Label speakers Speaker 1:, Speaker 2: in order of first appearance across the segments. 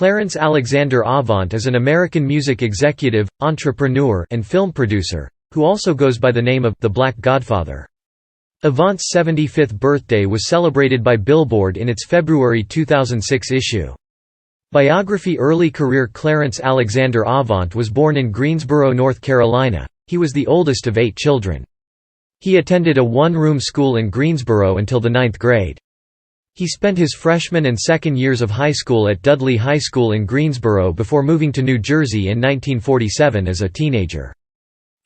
Speaker 1: Clarence Alexander Avant is an American music executive, entrepreneur, and film producer, who also goes by the name of The Black Godfather. Avant's 75th birthday was celebrated by Billboard in its February 2006 issue. Biography. Early career. Clarence Alexander Avant was born in Greensboro, North Carolina. He was the oldest of 8 children. He attended a one-room school in Greensboro until the 9th grade. He spent his freshman and second years of high school at Dudley High School in Greensboro before moving to New Jersey in 1947 as a teenager.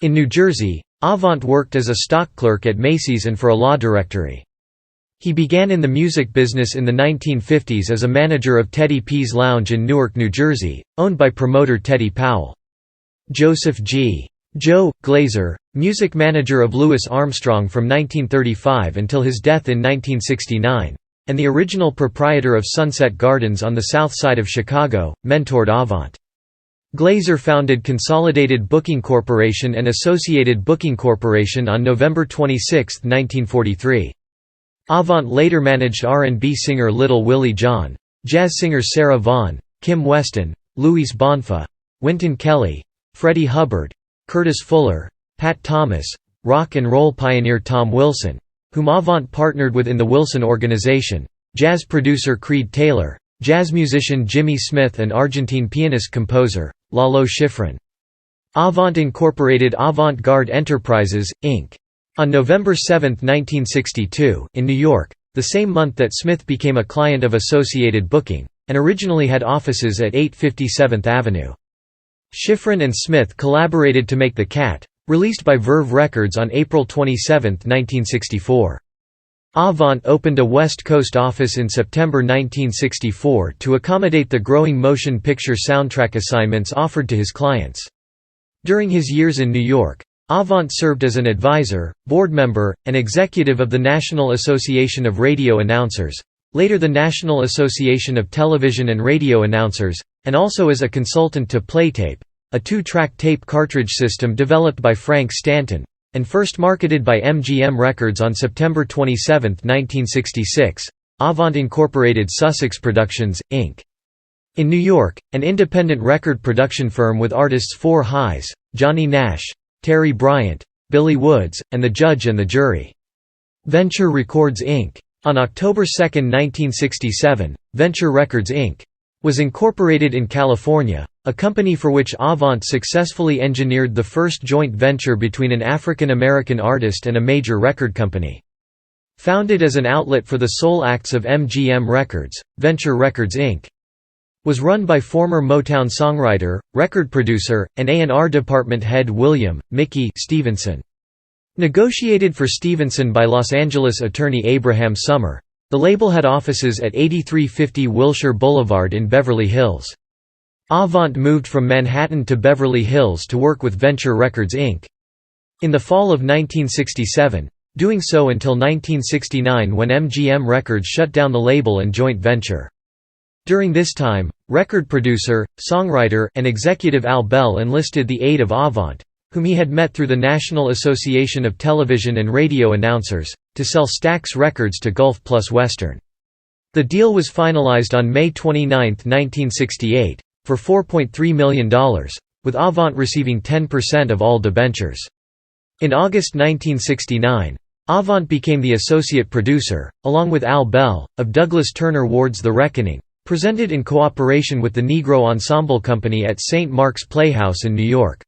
Speaker 1: In New Jersey, Avant worked as a stock clerk at Macy's and for a law directory. He began in the music business in the 1950s as a manager of Teddy P's Lounge in Newark, New Jersey, owned by promoter Teddy Powell. Joseph G. Joe Glaser, music manager of Louis Armstrong from 1935 until his death in 1969, and the original proprietor of Sunset Gardens on the south side of Chicago, mentored Avant. Glaser founded Consolidated Booking Corporation and Associated Booking Corporation on November 26, 1943. Avant later managed R&B singer Little Willie John, jazz singers Sarah Vaughan, Kim Weston, Louise Bonfa, Wynton Kelly, Freddie Hubbard, Curtis Fuller, Pat Thomas, rock and roll pioneer Tom Wilson, whom Avant partnered with in the Wilson Organization, jazz producer Creed Taylor, jazz musician Jimmy Smith, and Argentine pianist-composer, Lalo Schifrin. Avant incorporated Avant-Garde Enterprises, Inc. on November 7, 1962, in New York, the same month that Smith became a client of Associated Booking, and originally had offices at 857th Avenue. Schifrin and Smith collaborated to make The Cat, released by Verve Records on April 27, 1964. Avant opened a West Coast office in September 1964 to accommodate the growing motion picture soundtrack assignments offered to his clients. During his years in New York, Avant served as an advisor, board member, and executive of the National Association of Radio Announcers, later the National Association of Television and Radio Announcers, and also as a consultant to Playtape, a 2-track tape cartridge system developed by Frank Stanton, and first marketed by MGM Records on September 27, 1966. Avant incorporated Sussex Productions, Inc. in New York, an independent record production firm with artists Four Highs, Johnny Nash, Terry Bryant, Billy Woods, and The Judge and the Jury. Venture Records Inc. On October 2, 1967, Venture Records Inc. was incorporated in California, a company for which Avant successfully engineered the first joint venture between an African American artist and a major record company. Founded as an outlet for the soul acts of MGM Records, Venture Records Inc. was run by former Motown songwriter, record producer, and A&R department head William Mickey Stevenson. Negotiated for Stevenson by Los Angeles attorney Abraham Summer, the label had offices at 8350 Wilshire Boulevard in Beverly Hills. Avant moved from Manhattan to Beverly Hills to work with Venture Records Inc. in the fall of 1967, doing so until 1969 when MGM Records shut down the label and joint venture. During this time, record producer, songwriter, and executive Al Bell enlisted the aid of Avant, whom he had met through the National Association of Television and Radio Announcers, to sell Stax Records to Gulf Plus Western. The deal was finalized on May 29, 1968, for $4.3 million, with Avant receiving 10% of all debentures. In August 1969, Avant became the associate producer, along with Al Bell, of Douglas Turner Ward's The Reckoning, presented in cooperation with the Negro Ensemble Company at St. Mark's Playhouse in New York.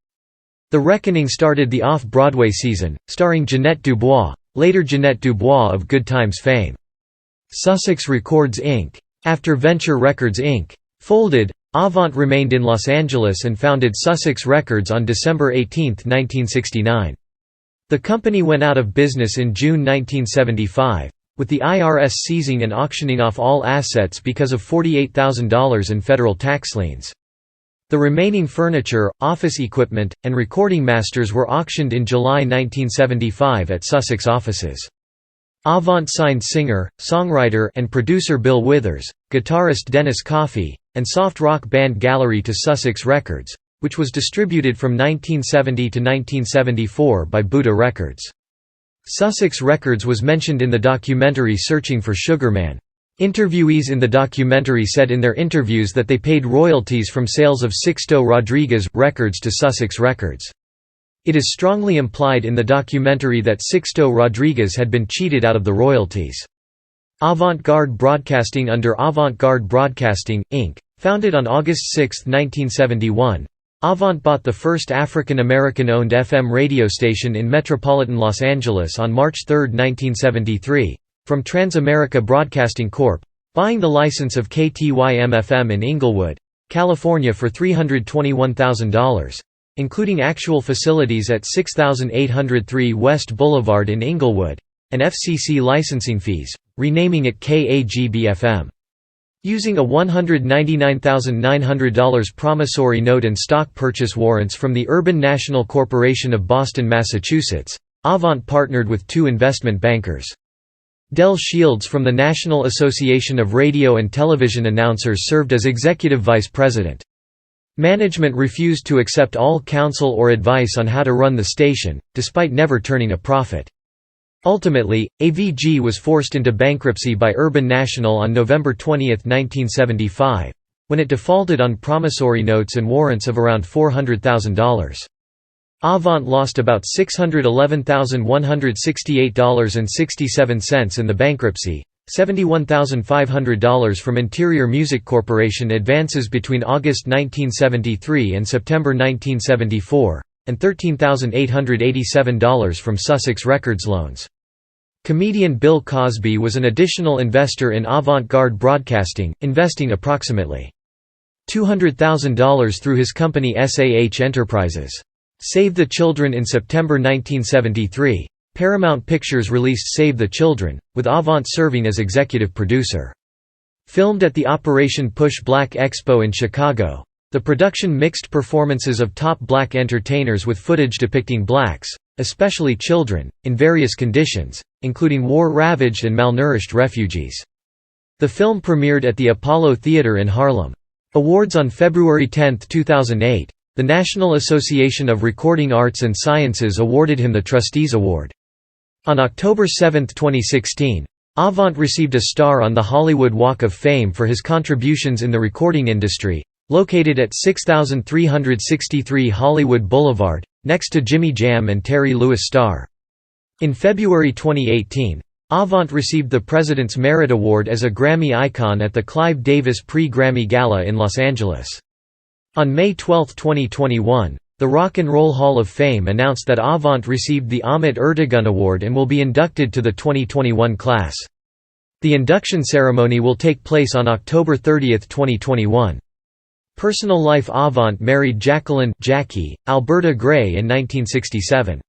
Speaker 1: The Reckoning started the off-Broadway season, starring Jeanette Dubois, later Jeanette Dubois of Good Times fame. Sussex Records Inc. After Venture Records Inc. folded, Avant remained in Los Angeles and founded Sussex Records on December 18, 1969. The company went out of business in June 1975, with the IRS seizing and auctioning off all assets because of $48,000 in federal tax liens. The remaining furniture, office equipment, and recording masters were auctioned in July 1975 at Sussex offices. Avant signed singer, songwriter, and producer Bill Withers, guitarist Dennis Coffey, and soft rock band Gallery to Sussex Records, which was distributed from 1970 to 1974 by Buddha Records. Sussex Records was mentioned in the documentary Searching for Sugar Man. Interviewees in the documentary said in their interviews that they paid royalties from sales of Sixto Rodriguez records to Sussex Records. It is strongly implied in the documentary that Sixto Rodriguez had been cheated out of the royalties. Avant-Garde Broadcasting under Avant-Garde Broadcasting, Inc., founded on August 6, 1971, Avant bought the first African-American-owned FM radio station in metropolitan Los Angeles on March 3, 1973, from Transamerica Broadcasting Corp., buying the license of KTYM-FM in Inglewood, California for $321,000, including actual facilities at 6803 West Boulevard in Inglewood, and FCC licensing fees, renaming it KAGB-FM. Using a $199,900 promissory note and stock purchase warrants from the Urban National Corporation of Boston, Massachusetts, Avant partnered with two investment bankers. Del Shields from the National Association of Radio and Television Announcers served as executive vice president. Management refused to accept all counsel or advice on how to run the station, despite never turning a profit. Ultimately, AVG was forced into bankruptcy by Urban National on November 20, 1975, when it defaulted on promissory notes and warrants of around $400,000. Avant lost about $611,168.67 in the bankruptcy, $71,500 from Interior Music Corporation advances between August 1973 and September 1974, and $13,887 from Sussex Records loans. Comedian Bill Cosby was an additional investor in Avant-Garde Broadcasting, investing approximately $200,000 through his company SAH Enterprises. Save the Children in September 1973, Paramount Pictures released Save the Children, with Avant serving as executive producer. Filmed at the Operation Push Black Expo in Chicago, the production mixed performances of top black entertainers with footage depicting blacks, especially children, in various conditions, including war-ravaged and malnourished refugees. The film premiered at the Apollo Theater in Harlem. Awards on February 10, 2008. The National Association of Recording Arts and Sciences awarded him the Trustees Award. On October 7, 2016, Avant received a star on the Hollywood Walk of Fame for his contributions in the recording industry, located at 6363 Hollywood Boulevard, next to Jimmy Jam and Terry Lewis Star. In February 2018, Avant received the President's Merit Award as a Grammy icon at the Clive Davis Pre-Grammy Gala in Los Angeles. On May 12, 2021, the Rock and Roll Hall of Fame announced that Avant received the Ahmet Ertegun Award and will be inducted to the 2021 class. The induction ceremony will take place on October 30, 2021. Personal life: Avant married Jacqueline Jackie Alberta Gray in 1967.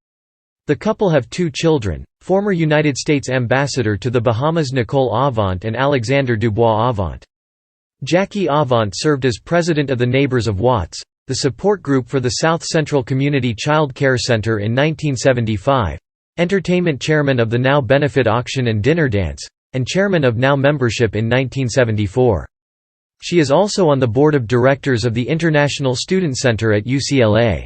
Speaker 1: The couple have two children, former United States Ambassador to the Bahamas Nicole Avant and Alexander Dubois Avant. Jackie Avant served as president of the Neighbors of Watts, the support group for the South Central Community Child Care Center in 1975, entertainment chairman of the Now Benefit Auction and Dinner Dance, and chairman of Now membership in 1974. She is also on the board of directors of the International Student Center at UCLA.